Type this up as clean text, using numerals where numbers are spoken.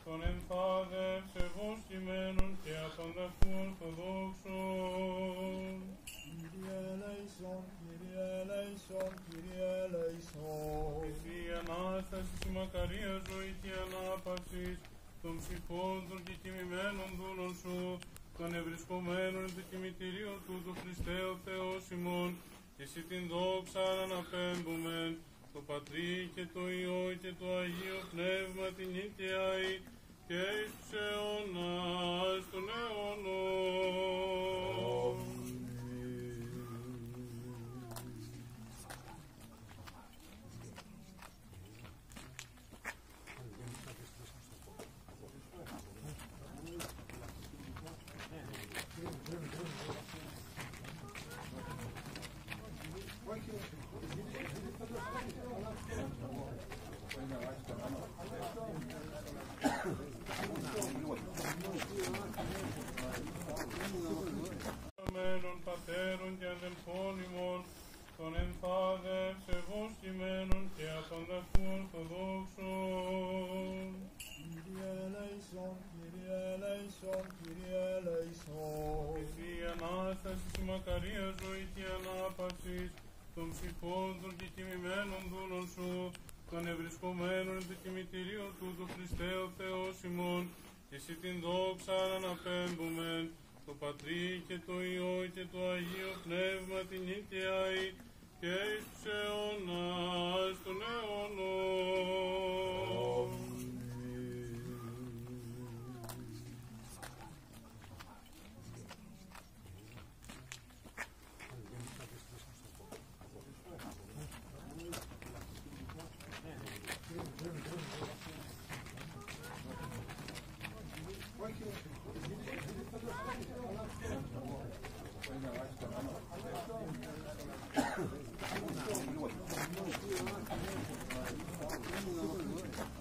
των εμφάδευσε εγώ κειμένων και απανταχού ορθοδόξων. Kyrie eleison, Kyrie eleison, Kyrie eleison. Εσύ η Ανάστασης, η μακαρία ζωή και ανάπαυσης των ψυχών των και κοιμημένων δούλων σου, των ευρισκομένων εν το κημητήριο του του Χριστέ ο Θεός ημών, και εσύ την δόξα αναπέμπομεν, το Πατρί και το Υιό και το Αγίο Πνεύμα την νίκαιαη και εις τους αιώνας των αιώνων. Πατέρων και αδελφών ημών, των εμφάδευσε εγώ κειμένων και απανταχού ορθοδόξων. Kyrie eleison, Kyrie eleison, Kyrie eleison. Εσύ η Ανάστασης, η μακαρία ζωή και ανάπαυσης των ψυχών των και κοιμημένων δούλων σου, των ευρισκομένων εν το κημητήριο του του Χριστέ ο Θεός ημών, και εσύ την δόξα αναπέμπομεν, το Πατρί και το Υιό και το Αγίο Πνεύμα την νίκαιαη και εις τους αιώνας των αιώνων.